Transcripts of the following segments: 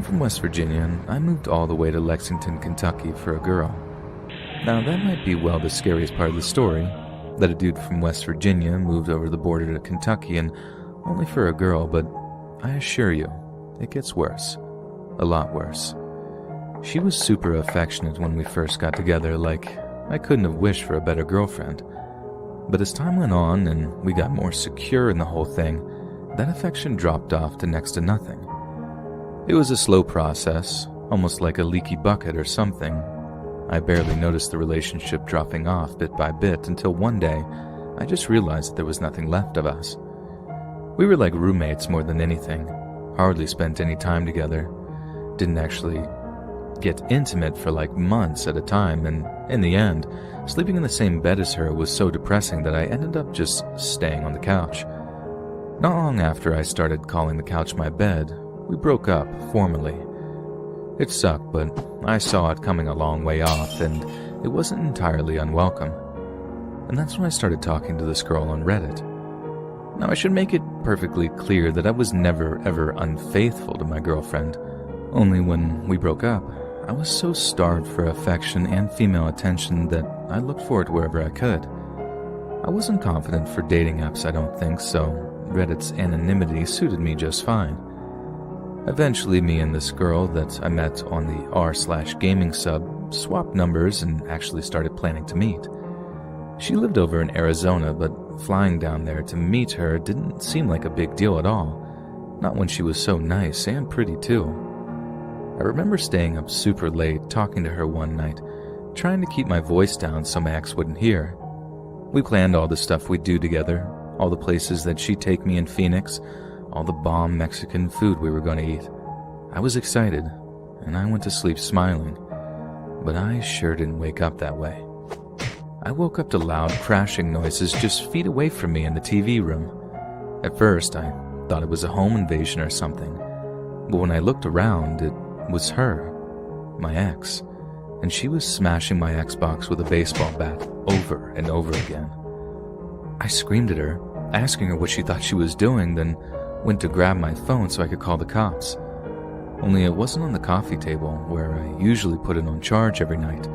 I'm from West Virginia, and I moved all the way to Lexington, Kentucky for a girl. Now, that might be, well, the scariest part of the story, that a dude from West Virginia moved over the border to Kentucky and only for a girl, but I assure you, it gets worse. A lot worse. She was super affectionate when we first got together, like I couldn't have wished for a better girlfriend. But as time went on and we got more secure in the whole thing, that affection dropped off to next to nothing. It was a slow process, almost like a leaky bucket or something. I barely noticed the relationship dropping off bit by bit until one day I just realized that there was nothing left of us. We were like roommates more than anything, hardly spent any time together, didn't actually get intimate for like months at a time, and in the end, sleeping in the same bed as her was so depressing that I ended up just staying on the couch. Not long after I started calling the couch my bed, we broke up formally. It sucked, but I saw it coming a long way off, and it wasn't entirely unwelcome. And that's when I started talking to this girl on Reddit. Now, I should make it perfectly clear that I was never ever unfaithful to my girlfriend. Only when we broke up, I was so starved for affection and female attention that I looked for it wherever I could. I wasn't confident for dating apps, I don't think, so Reddit's anonymity suited me just fine. Eventually, me and this girl that I met on the r/gaming sub swapped numbers and actually started planning to meet. She lived over in Arizona, but flying down there to meet her didn't seem like a big deal at all, not when she was so nice and pretty too. I remember staying up super late talking to her one night, trying to keep my voice down so my ex wouldn't hear. We planned all the stuff we'd do together, all the places that she'd take me in Phoenix, all the bomb Mexican food we were going to eat. I was excited, and I went to sleep smiling, but I sure didn't wake up that way. I woke up to loud crashing noises just feet away from me in the TV room. At first, I thought it was a home invasion or something, but when I looked around, it was her, my ex, and she was smashing my Xbox with a baseball bat over and over again. I screamed at her, asking her what she thought she was doing, then went to grab my phone so I could call the cops. Only it wasn't on the coffee table, where I usually put it on charge every night.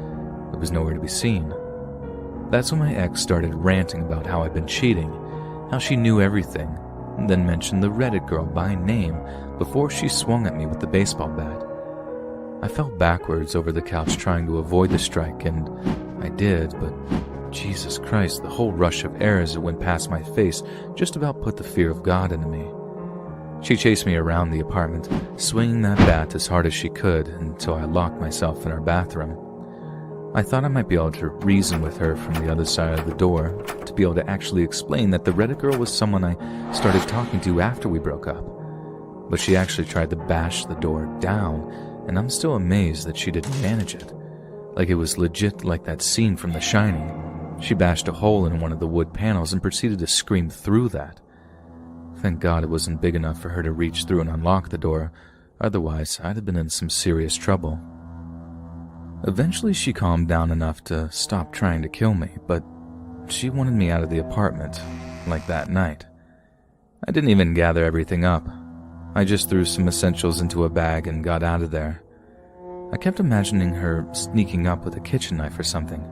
It was nowhere to be seen. That's when my ex started ranting about how I'd been cheating, how she knew everything, and then mentioned the Reddit girl by name before she swung at me with the baseball bat. I fell backwards over the couch trying to avoid the strike, and I did, but Jesus Christ, the whole rush of air as it went past my face just about put the fear of God into me. She chased me around the apartment, swinging that bat as hard as she could until I locked myself in her bathroom. I thought I might be able to reason with her from the other side of the door, to be able to actually explain that the Reddit girl was someone I started talking to after we broke up. But she actually tried to bash the door down, and I'm still amazed that she didn't manage it. Like it was legit like that scene from The Shining. She bashed a hole in one of the wood panels and proceeded to scream through that. Thank God it wasn't big enough for her to reach through and unlock the door, otherwise I'd have been in some serious trouble. Eventually she calmed down enough to stop trying to kill me, but she wanted me out of the apartment, like that night. I didn't even gather everything up. I just threw some essentials into a bag and got out of there. I kept imagining her sneaking up with a kitchen knife or something,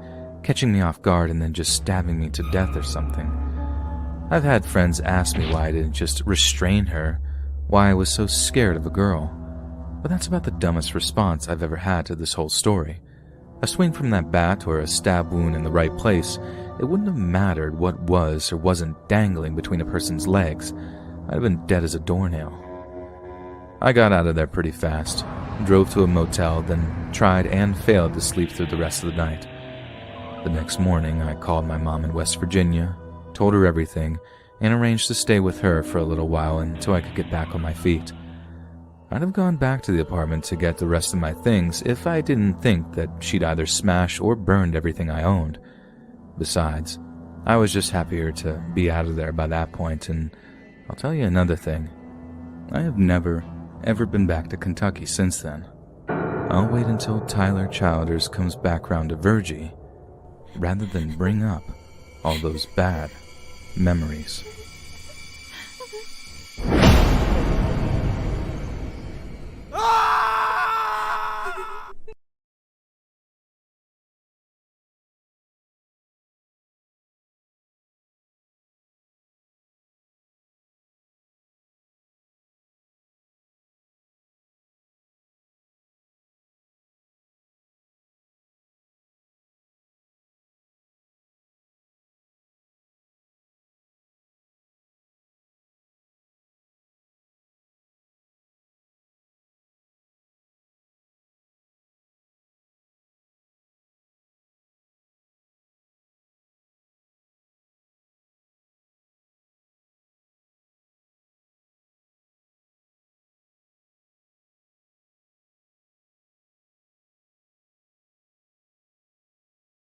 catching me off guard and then just stabbing me to death or something. I've had friends ask me why I didn't just restrain her, why I was so scared of a girl. But that's about the dumbest response I've ever had to this whole story. A swing from that bat or a stab wound in the right place, it wouldn't have mattered what was or wasn't dangling between a person's legs. I'd have been dead as a doornail. I got out of there pretty fast, drove to a motel, then tried and failed to sleep through the rest of the night. The next morning, I called my mom in West Virginia, told her everything, and arranged to stay with her for a little while until I could get back on my feet. I'd have gone back to the apartment to get the rest of my things if I didn't think that she'd either smashed or burned everything I owned. Besides, I was just happier to be out of there by that point, and I'll tell you another thing. I have never, ever been back to Kentucky since then. I'll wait until Tyler Childers comes back round to Virgie, rather than bring up all those bad memories.